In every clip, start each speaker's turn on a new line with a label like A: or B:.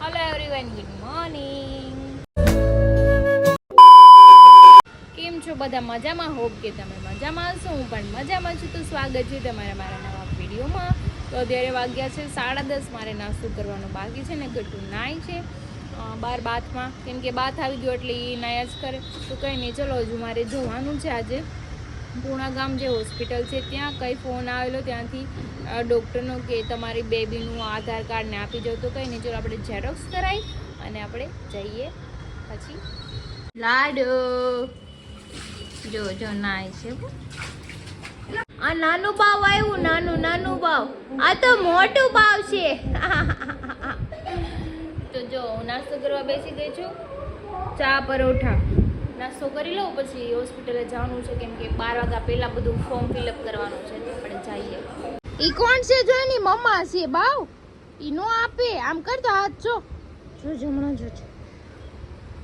A: Hello everyone, good morning. કેમ છો બધા? મજામાં? હોપ કે તમે મજામાં હશો. હું પણ મજામાં છું. તો સ્વાગત છે તમારા મારા નવા વિડીયોમાં. તો અત્યારે વાગ્યા છે 10:30. મારે નાસ્તો કરવાનો બાકી છે ને ગટુ નાય છે બાર બાથમાં, કેમ કે બાથ આવી ગયો એટલે એ નાયા જ કરે. તો કંઈ નહીં, ચલો હજુ મારે જવાનું છે આજે પૂણા ગામ જે હોસ્પિટલ છે ત્યાં. કંઈ ફોન આવેલો ત્યાંથી ડૉક્ટરનો કે તમારી બેબીનું આધાર કાર્ડને આપી જાઓ. તો કંઈ નહીં, ચલો આપણે ઝેરોક્સ કરાવી અને આપણે જઈએ પછી. લાડો જો નાય છે. આ નાનું બાવ આવ્યું, નાનું બાવ. આ તો મોટું બાવ છે. તો જો હું નાસ્તો કરવા બેસી ગઈ છું. ચા પરોઠા નાસ્તો કરી લઉં, પછી હોસ્પિટલે જવાનું છે, કેમ કે 12 વાગ્યા પહેલા બધું ફોર્મ ફિલઅપ કરવાનું છે. તો આપણે જઈએ. ઈ કોણ છે? જો એની મમ્મા છે બાવ. ઈ નો આપે. આમ કરતો હાથ જો હમણાં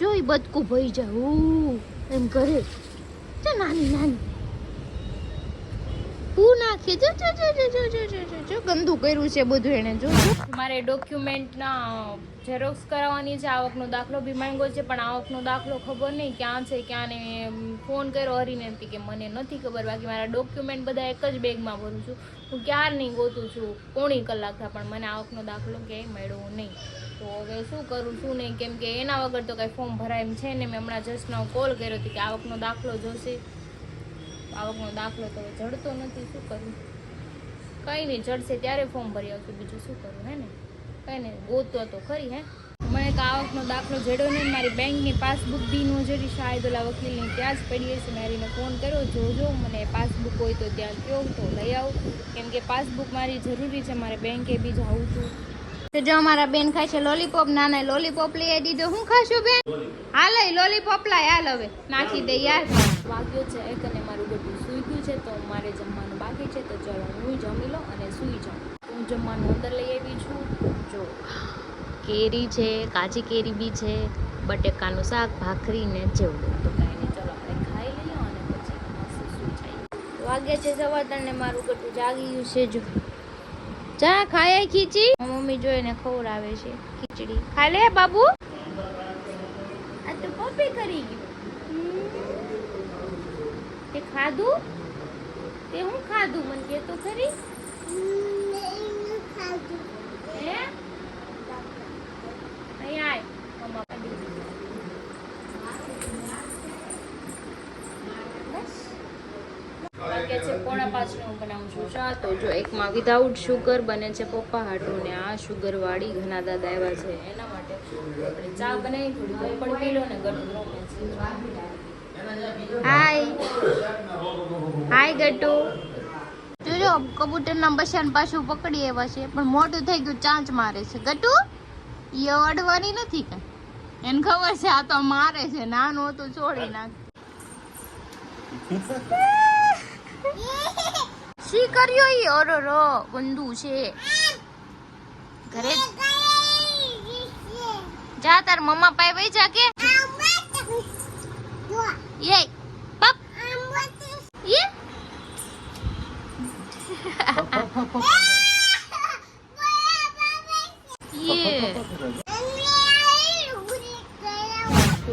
A: જો ઈ બદકું ભઈ જાય એમ કરે. જો નાની પૂ નાખે. જો ગંદુ કર્યું છે બધું એને. જો મારે ડોક્યુમેન્ટના ઝેરોક્સ કરાવવાની છે. આવકનો દાખલો બી માંગ્યો છે, પણ આવકનો દાખલો ખબર નહીં ક્યાં છે ક્યાં નહીં. ફોન કર્યો હરીને કે મને નથી ખબર. બાકી મારા ડોક્યુમેન્ટ બધા એક જ બેગમાં ભરું છું. હું ક્યાર નહીં ગોતું છું, પોણી કલાક થયા, પણ મને આવકનો દાખલો ક્યાંય મળ્યો નહીં. તો હવે શું કરું શું નહીં, કેમ કે એના વગર તો કાંઈ ફોર્મ ભરાય એમ છે ને. મેં હમણાં જસ્ટનો કોલ કર્યો હતો કે આવકનો દાખલો જોશે. આવકનો દાખલો તો જડતો નથી. શું કરું? કંઈ નહીં, જડશે ત્યારે ફોર્મ ભરી આવશું. બીજું શું કરું? હે ને, કંઈ નહીં, ગોતો તો ખરી. હે મને એક આવકનો દાખલો જડ્યો નહીં. મારી બેંકની પાસબુક બી નો જડી. શાયદ ઓલા વકીલની ત્યાં જ પડી હશે. મેં એને ફોન કર્યો, જોજો મને પાસબુક હોય તો ત્યાં કહો તો લઈ આવું, કેમ કે પાસબુક મારી જરૂરી છે. મારે બેંકે બી જવું હતું. તો જો અમારા બેન ખાય છે લોલીપોપ. નાના લોલીપોપ લઈ દીધો. હું ખાશો બેન? હાલ લોલીપોપ લાય. હાલ હવે નાખી દે યાર. વાગ્યો છે એક અને મારું બધું સૂઈ ગયું છે. તો મારે જમવાનું બાકી છે. તો ચલો હું જમી લો અને સૂઈ જાઉં. હું જમવાનું અંદર લઈ આવી છું. જો કેરી છે, કાચી કેરી બી છે, બટેકાનું શાક, ભાખરી ને જેવું. તો કાંઈ નહીં, ચલો આપણે ખાઈ લઈએ અને પછી સૂઈ જઈએ. વાગ્યા છે 3:15 ને મારું બધું જાગી ગયું છે. જો જા ખાય ખીચી. મમ્મી જોઈને ખવડાવે છે ખીચડી. ખા લે બાબુ. આ તો કોપી કરી ગયું. તે ખાધું? તે હું ખાધું? મને કે તો ખરી. હે અહીં આય મમ્મા. વાગ્યા છે 4:45 હું બનાવું છું ચા. તો જો એકમાં વિધાઉટ શુગર બને છે પપ્પા હાટું, ને આ શુગર વાળી ઘણા દાદા આવ્યા છે એના માટે આપણે ચા બનાવી. થોડી કોઈ પણ પી લો ને ગટુ. હાય ગટુ. જોજો કબૂતરના બચ્ચાને પાછું પકડી આવ્યા છે, પણ મોટું થઈ ગયું ચાંચ મારે છે. ગટુ એ અડવાની નથી કઈ. એને ખબર છે આ તો મારે છે. નાનું હતું છોડી નાખ. શી કર્યો ઈ? ઓરો બંદુ છે ઘરે. જા તાર મમ્મા પાસે વઈ જા કે. યે પપ યે.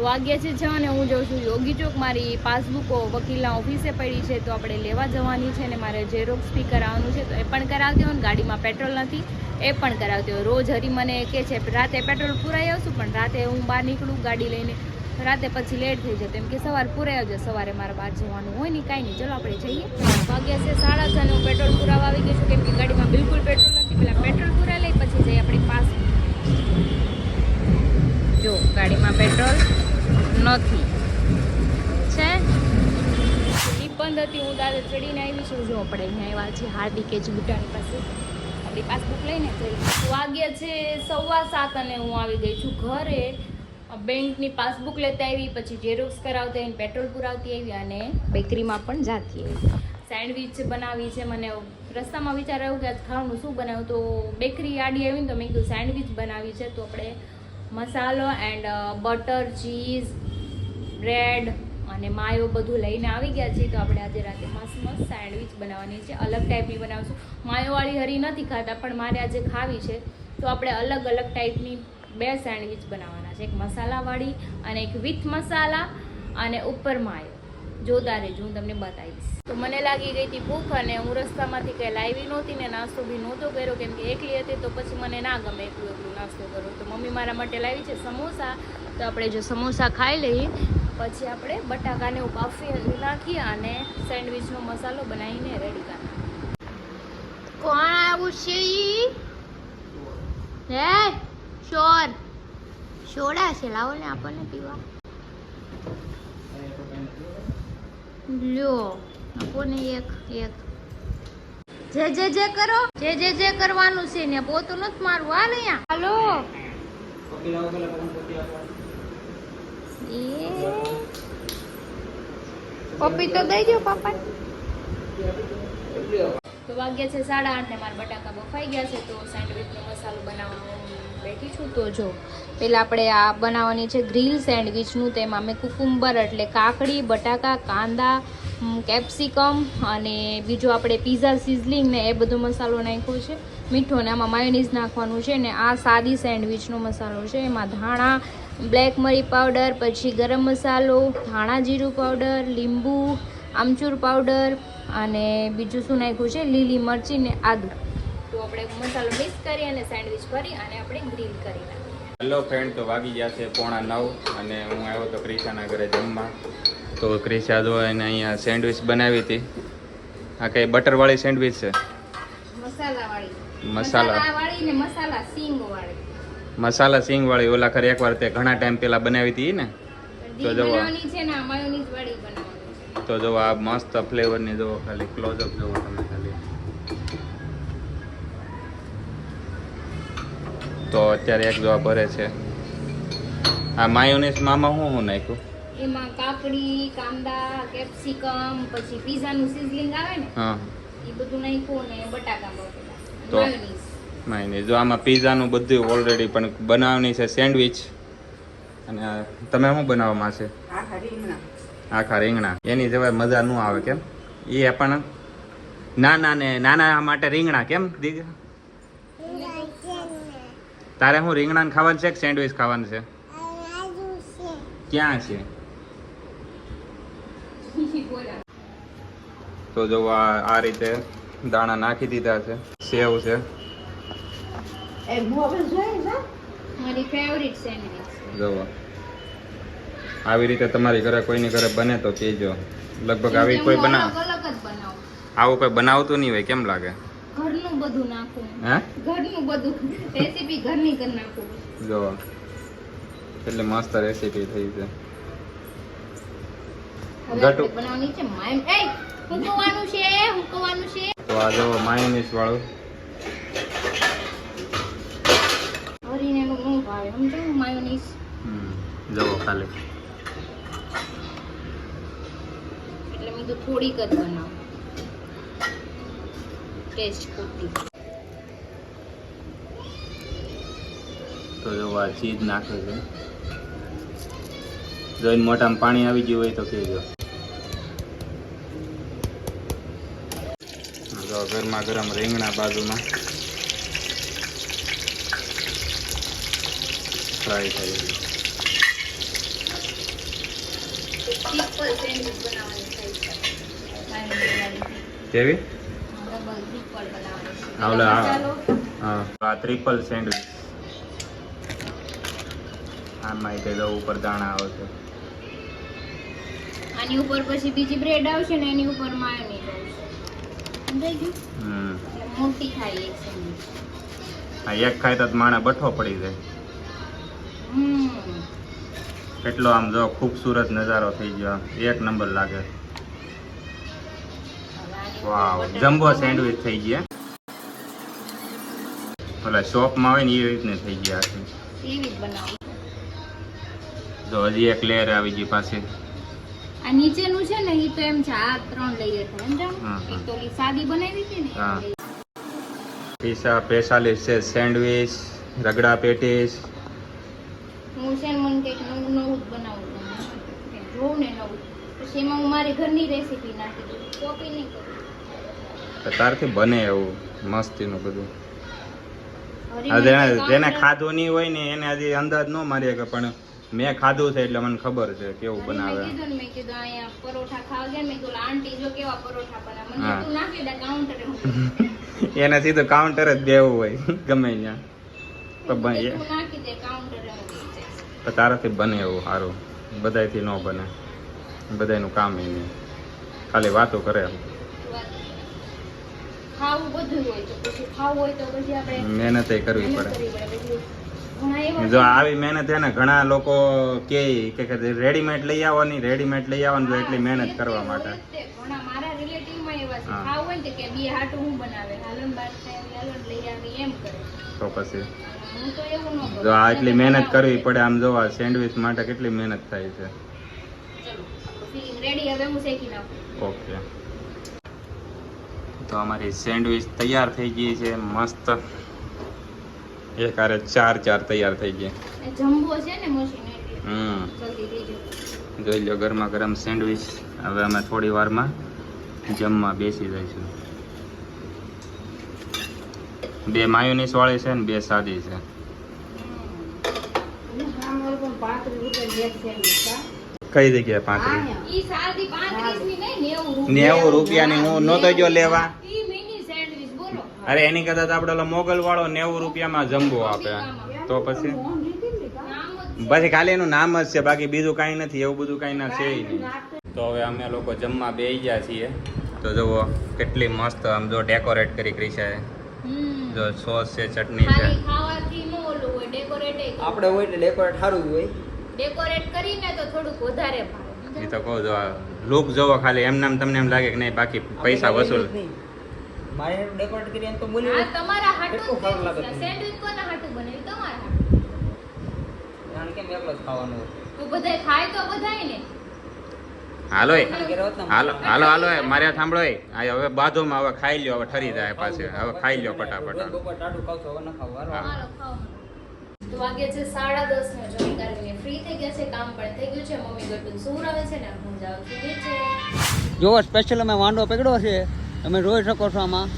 A: વાગ્યા છે 6 ને હું જાઉં છું યોગી ચોક. મારી પાસબુકો વકીલના ઓફિસે પડી છે, તો આપણે લેવા જવાની છે. ને મારે ઝેરોક્સ બી કરાવવાનું છે, તો એ પણ કરાવતી હોય. ને ગાડીમાં પેટ્રોલ નથી, એ પણ કરાવતી હોય. રોજ હરી મને કહે છે રાતે પેટ્રોલ પૂરાઈ આવશું, પણ રાતે હું બહાર નીકળું ગાડી લઈને, રાતે પછી લેટ થઈ જાય. એમ કે સવારે પૂરાઈ આવજો. સવારે મારે બહાર જવાનું હોય ને. કાંઈ નહીં, ચલો આપણે જઈએ. વાગ્યા છે 6:30 ને હું પેટ્રોલ પુરાવા આવી ગઈ છું, કેમ કે ગાડીમાં બિલકુલ પેટ્રોલ નથી. પેલા પેટ્રોલ પુરાઈ લઈ પછી જઈએ આપણી પાસે. જો ગાડીમાં પેટ્રોલ નથી છે, એ બંધ હતી. હું દાદા ચડીને આવી છું. જો આપણે અહીંયા આવ્યા છીએ હાર્દિક એજ બુટાની પાસે. આપણી પાસબુક લઈને જઈએ. વાગ્યા છે 7:15 અને હું આવી ગઈ છું ઘરે. બેંકની પાસબુક લેતા આવી, પછી ઝેરોક્સ કરાવતા આવીને પેટ્રોલ પુરાવતી આવી, અને બેકરીમાં પણ જાતી આવી. સેન્ડવિચ બનાવી છે. મને રસ્તામાં વિચાર આવ્યું કે આજ ખાવાનું શું બનાવ્યું, તો બેકરી આડી આવીને તો મેં કીધું સેન્ડવિચ બનાવી છે. તો આપણે મસાલો એન્ડ બટર, ચીઝ, બ્રેડ અને માયો બધું લઈને આવી ગયા છીએ. તો આપણે આજે રાતે મસ્ત સેન્ડવિચ બનાવવાની છે. અલગ ટાઈપની બનાવશું. માયોવાળી હરી નથી ખાતા, પણ મારે આજે ખાવી છે. તો આપણે અલગ અલગ ટાઈપની બે સેન્ડવિચ બનાવવાના છે, એક મસાલાવાળી અને એક વિથ મસાલા અને ઉપર માયો. જોતા રહેજો, હું તમને બતાવીશ. તો મને લાગી ગઈ હતી ભૂખ અને હું રસ્તામાંથી કંઈ લાવી નહોતી ને નાસ્તો બી નહોતો કર્યો, કેમ કે એકલી હતી તો પછી મને ના ગમે એકલું નાસ્તો કરો. તો મમ્મી મારા માટે લાવી છે સમોસા. તો આપણે જો સમોસા ખાઈ લઈએ પછી આપણે બટાકાને બાફી નાખીએ અને સેન્ડવિચનો મસાલો બનાવીને રેડી કરીએ. કોણ આવું છે ઈ? હે સોડા છે, લાવો ને આપણને પીવા. લ્યો આપો ને એક જે કરો, જે કરવાનું છે ને પોતું નથી મારવું. હાલ અહીંયા હાલો. પપ્પી તો દઈ દો પાપા. તો વાગ્યા છે 8:30 ને મારા બટાકા બફાઈ ગયા છે. તો સેન્ડવિચનો મસાલો બનાવવાનું બેઠી છું. તો જો પહેલાં આપણે આ બનાવવાની છે ગ્રીલ સેન્ડવિચનું. તેમાં મેં કુકુંબર એટલે કાકડી, બટાકા, કાંદા, કેપ્સિકમ અને બીજો આપણે પીઝા સિઝલિંગ ને એ બધો મસાલો નાખ્યો છે, મીઠો ને આમાં માયોનીઝ નાખવાનું છે. ને આ સાદી સેન્ડવિચનો મસાલો છે, એમાં ધાણા, બ્લેક મરી પાવડર, પછી ગરમ મસાલો, ધાણા જીરું પાવડર, લીંબુ, આમચૂર પાવડર અને બીજું શું નાખ્યું છે, લીલી મરચી ને આદુ. તો આપણે મસાલો મિક્સ કરી અને સેન્ડવિચ ભરી અને આપણે ગ્રીલ કરી નાખીએ.
B: હેલો ફ્રેન્ડ, તો વાગી ગયા છે 8:45 અને હું આવ્યો તો ક્રિશાના ઘરે જમવા. તો ક્રિશા જો એને અહીંયા સેન્ડવિચ બનાવી હતી. આ કઈ બટરવાળી સેન્ડવિચ છે,
A: મસાલાવાળી ને મસાલા સિંગ વાળી.
B: ઓલા ખરે એકવાર તે ઘણા ટાઈમ પહેલા બનાવી હતી ને. તો જો તો જો આ મસ્ત ફ્લેવરની જો ખાલી ક્લોઝઅપ જોવો તમે ખાલી. તો અત્યારે એક જોવા ભરે છે. આ માયોનેઝ મામાં શું નાખ્યું?
A: એમાં કાકડી, કાંદા, કેપ્સિકમ, પછી પીઝાનું સિઝલિંગ આવે ને એ બધું નાખ્યું ને બટાકા બફેલા.
B: તો માયોનેઝ જો આમાં પીઝાનું બધું ઓલરેડી પણ બનાવવાની છે સેન્ડવિચ. અને તમે શું બનાવવામાં છે? આખા રીંગણા. એની જવાય મજા ન આવે કેમ? એ પણ નાના માટે રીંગણા કેમ દીદી? તારે હું રીંગણા ખાવાનું છે કે સેન્ડવિચ ખાવાનું છે? ક્યાં છે? તો જો આ રીતે દાણા નાખી દીધા છે. સેવ છે.
A: મારી ફેવરિટ સેન્ડવિચ.
B: જો આવી રીતે તમારી ઘરે કોઈની ઘરે બને તો કહેજો. લગભગ આવી કોઈ આવું કોઈ બનાવતું નહીં હોય કેમ લાગે?
A: ઘરનું બધું નાખું. હે? ઘરનું બધું રેસીપી ઘરની કરી નાખું.
B: જો એટલે મસ્ત રેસીપી થઈ છે.
A: ગટુ બનાવવાની છે હુકવાનું છે.
B: તો આ જો માયોનીઝ વાળું.
A: હરીને નું ભાવે સમજો માયોનીઝ.
B: જો ખાલી
A: એટલે મેં તો થોડીક જ બનાવું ટેસ્ટ પૂરતી.
B: તો જો આ ચીઝ નાખે છે. જોઈને મોટામાં પાણી આવી ગયું હોય તો કહેજો. જો ગરમા ગરમ રીંગણા બાજુમાં ફ્રાય થઈ ગયું. કેવી? આ ટ્રિપલ સેન્ડવિચ. આમાં તે જો ઉપર દાણા આવે છે.
A: આની ઉપર પછી બીજી બ્રેડ આવશે ને એની ઉપર માયોનીઝ આવશે. સમજાઈ ગયું? મોટી થાય એક સેન્ડવિચ.
B: આ એક ખાય તો માણા બઠો પડી જાય. કેટલો આમ જો ખૂબસૂરત નજારો થઈ ગયો. એક નંબર લાગે. વાવ, જમ્બો સેન્ડવિચ થઈ ગયા. ઓલા શોપમાં હોય ને એ રીતને થઈ ગયા છે.
A: એવી બનાવો.
B: જો હજી એક લેયર આવી ગઈ પાછી.
A: આ નીચેનું છે ને એ તો એમ છે આ 3 લેયર થાય સમજાવ. એક તો ઓલી સાદી બનાવી હતી ને.
B: હા. પીઝા 45 છે, સેન્ડવિચ, રગડા પેટીસ.
A: હું છે ને મને કંઈક નવું જ બનાવું જોઉં ને નવું. પછી એમાં હું મારી ઘરની રેસીપી નાખી દઉં. કોપી નહીં કરું.
B: તારથી બને એવું મસ્તીનું બધું. જેને ખાધું નહીં હોય ને એને હજી અંદાજ ન મારી શકે, પણ મેં ખાધું છે એટલે મને ખબર છે કેવું બનાવે.
A: મેં કીધું અહીંયા પરોઠા ખાવા ગયા, મેં કીધું આંટી જો કેવા પરોઠા બનાવે, મને
B: હા.
A: તું નાખી દે કાઉન્ટરે
B: એને સીધું કાઉન્ટર જ બેવું હોય ગમે ત્યાં. તો
A: તું
B: બને
A: નાખી દે કાઉન્ટરે
B: તો તારાથી બને એવું સારું, બધાયથી ન બને, બધાયનું કામ એ નહીં, ખાલી વાતો કરે.
A: ખાવું બધું હોય તો પછી ખાવું હોય તો પછી આપણે
B: મહેનત કરવી
A: મહેનત
B: પડે.
A: કરવી પડે. પછી ઘણા એવા
B: જો આવી મહેનત છે ને, ઘણા લોકો કે રેડીમેડ લઈ આવવાની, રેડીમેડ લઈ આવવાનું, જો એટલી મહેનત કરવા માટે.
A: ઘણા મારા રિલેટિવમાં એવા છે,
B: હા.
A: ખાવું હોય ને કે બે હાટું હું બનાવે, હાલન બાર હાલન લઈ આવી એમ કરે.
B: તો પછી
A: હું તો એવું ન કરું.
B: જો આ એટલી મહેનત કરવી પડે. આમ જો આ સેન્ડવિચ માટે કેટલી મહેનત થાય છે.
A: રેડી, હવે હું શેકી નાખું.
B: ઓકે, તો અમારી સેન્ડવિચ તૈયાર થઈ ગઈ છે મસ્ત. એક હારે ચાર તૈયાર થઈ ગઈ.
A: એ જમ્બો છે ને મશીન એટલે
B: હમ
A: જલ્દી થઈ જાય.
B: જોઈ લો, ગરમા ગરમ સેન્ડવિચ. હવે અમે થોડી વારમાં જમવા બેસી જઈશું. 2 માયોનીસ વાળી છે ને 2 સાદી છે. કઈ જગ્યાએ 35?
A: ઈ સાદી 35 ની નહીં,
B: 90 રૂપિયાની હું નહોતો જો લેવા.
A: ઈ મિની સેન્ડવિચ બોલો.
B: અરે એની કરતા તો આપણે ઓલો મોગલ વાળો 90 રૂપિયામાં જમ્બો આપે. તો પછી
A: નામ જ
B: પછી ખાલી એનું નામ જ છે, બાકી બીજું કાંઈ નથી, એવું બધું કાંઈ ના છે નહીં. તો હવે અમે લોકો જમવા બેસી ગયા છીએ. તો જુઓ કેટલી મસ્ત આમ જો ડેકોરેટ કરી ક્રિશાએ. જો સોસ છે, ચટણી છે.
A: ખાલી ખાવાથી ન ઓલું હોય, ડેકોરેટ
C: આપણે હોય એટલે ડેકોરેટ સારું હોય.
A: ડેકોરેટ કરીને તો થોડુંક વધારે ભાવે.
B: એ તો કહું જો લુક જોવો ખાલી, એમ નામ તમને એમ લાગે કે નહીં, બાકી પૈસા વસૂલ.
C: મારે ડેકોરેટ કરી એમ તો બોલી
A: આ તમારા હાટું
C: કેટલું સારું લાગે તમને?
A: સેન્ડવિચ કોના હાટું બને? તમારા હાટું.
C: કારણ કે એકલો જ ખાવાનું હોય.
A: તો બધાય ખાય તો બધાય ને.
B: હાલો એ,
C: ખાલી ઘરે હોત ને
B: હાલો હાલો હાલો એ, મારે સાંભળો એ. આ હવે બાજુમાં હવે ખાઈ લ્યો, હવે ઠરી જાય પાસે. હવે ખાઈ લ્યો ફટાફટ.
C: રોજ બપોર ટાઢું ખાવ છો, હવે ન ખાવ. હાલો.
B: હા.
A: હાલો ખાઓ. તો વાગે છે 10:30 ને જમી કાઢીને ફ્રી થઈ ગયા છે, કામ પણ થઈ ગયું છે. મમ્મી ગટુ સુવરાવે છે ને હું જાઉં છું નીચે.
C: જો સ્પેશિયલ અમે વાંડો પકડ્યો છે, તમે જોઈ શકો છો આમાં.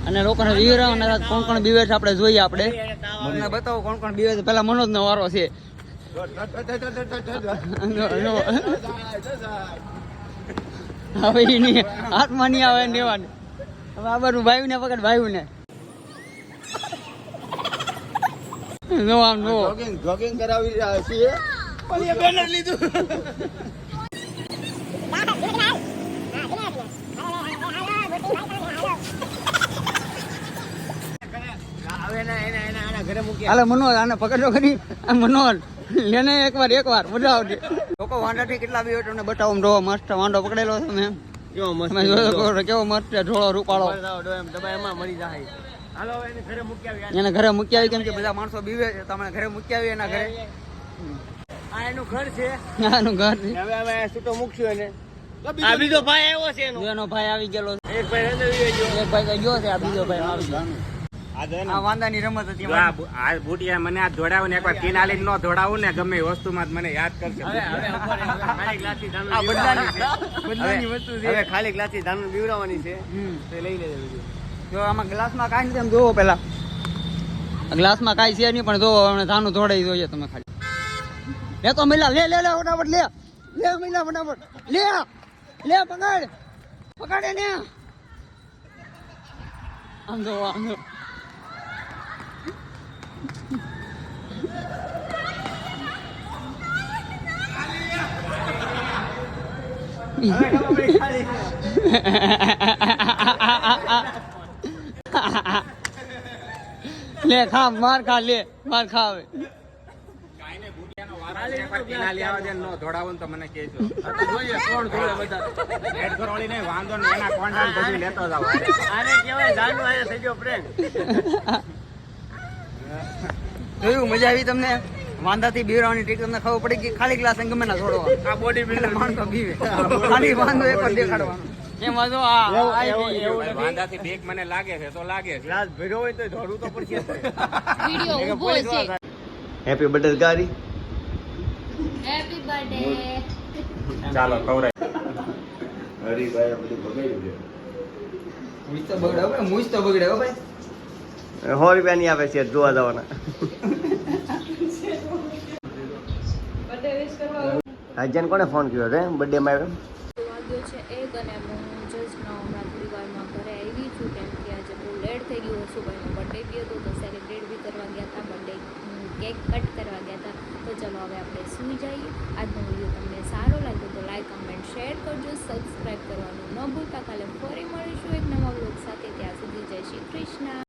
C: અને લોકોને વિવરાવવાના કોણ કોણ બીવે છે આપણે જોઈએ. આપણે મને બતાવો કોણ કોણ બીવે છે. પેલા મનોજનો વારો છે. હવે એની હાથમાં નહીં આવે લેવાની. હવે આ બાજુ ભાઈ ને પકડ, ભાઈ ને જો આમ જો
D: જોગિંગ કરાવી રહ્યા છીએ.
C: ઓલી બેનર લીધું. હાલે મનોજ આને પકડજો ખરી. આ મનોજ લેને એકવાર મજા આવતી. લોકો વાંડાથી કેટલા બી તમને બતાવો. જો મસ્ત વાંડો પકડેલો છે મેં. તમે જોઈ શકો છો કેવો મસ્ત છે, ઢોળો રૂપાળો. એને ઘરે મૂકી આવી, કેમ કે બધા માણસો બીવે છે. તમે ઘરે મૂકી આવી એના ઘરે.
D: આ એનું ઘર છે.
C: આનું ઘર છે.
D: હવે અમે છૂટો મૂકશું એને. આ બીજો ભાઈ આવ્યો છે એનો.
C: જો એનો ભાઈ આવી ગયેલો છે.
D: એક ભાઈ અંદર ગયો.
C: એક ભાઈ તો ગયો છે, આ બીજો ભાઈ આવી ગયો. આ વાંદાની રમત હતી.
B: આ બુટિયા મને આ દોડાવું ને એકવાર કિનાલી નો દોડાવું ને ગમે એ વસ્તુમાં જ મને યાદ કરશે.
D: ખાલી ગ્લાસથી ધાનું
C: આ બદલાની
D: વસ્તુ છે. હવે ખાલી ગ્લાસથી ધાનું બીવરાવાની છે. તો લઈ લેજો બીજું.
C: જો આમાં ગ્લાસમાં કાંઈ નથી. એમ જોવો પેલા ગ્લાસમાં કાંઈ છે નહીં, પણ જોવો હમણાં ધાનું ધોડાઈ જોઈએ તમે ખાલી. લે તો મિલા, લે ફટાફટ લે મિલા ફટાફટ લે પકડ ને. આમ જો લે ખા, માર ખા હવે.
B: કિનાલી આવે છે નો દોડાવું તો મને કહેજો.
D: જોઈએ કોણ જોડે બધા.
B: હેડ કરોળી નહીં, વાંધો નહીં, એના કોન્ટ્રાક્ટ પછી લેતો જાવ.
D: આને કહેવાય ધાનું આયા થઈ ગયો ફ્રેન્ડ.
C: જોયું મજા આવી તમને? વાંધાથી બીવરાવાની ટ્રીક તમને ખબર પડી કે ખાલી ગ્લાસ ગમે ના છોડવા.
D: આ બોડી બિલ્ડર
C: માણસો બીવે, ખાલી વાંધો એક જ દેખાડવાનો. એમાં જો આ
D: એવું
B: વાંધાથી બેગ મને લાગે છે તો લાગે છે.
D: ગ્લાસ ભર્યો હોય તો ધોડવું તો પડશે.
A: વિડિયો ઊભો છે.
D: હેપી બર્થડે ગારી.
A: Happy birthday.
B: ચાલો કવરાય.
D: હરીભાઈ બધું બગાડ્યું છે.
C: મુજ તો બગડે હો ભાઈ.
D: ₹100 આપે છે જોવા જવાના.
A: બર્થડે વિશ કરવા
D: આજન કોને ફોન કર્યો છે બર્થડે માં આવ્યો?
A: વાગ્યો છે 1 અને હું જસ્ટ ના હમણાં થોડી વારમાં ઘરે આવી છું કેમ કે આજે બહુ લેટ થઈ ગયું. હર્ષુભાઈનો બર્થડે બી હતો તો સેલિબ્રેટ બી કરવા ગયા હતા. બર્થડે કેક કટ કરવા ગયા હતા. તો ચલો હવે આપણે સૂઈ જઈએ. આજનો વિડીયો તમને સારો લાગ્યો તો લાઈક કમેન્ટ શેર કરજો. સબસ્ક્રાઈબ કરવાનું ન ભૂલતા. કાલે ફરી મળીશું એક નવા વ્લોગ સાથે. ત્યાં સુધી જય શ્રી કૃષ્ણ.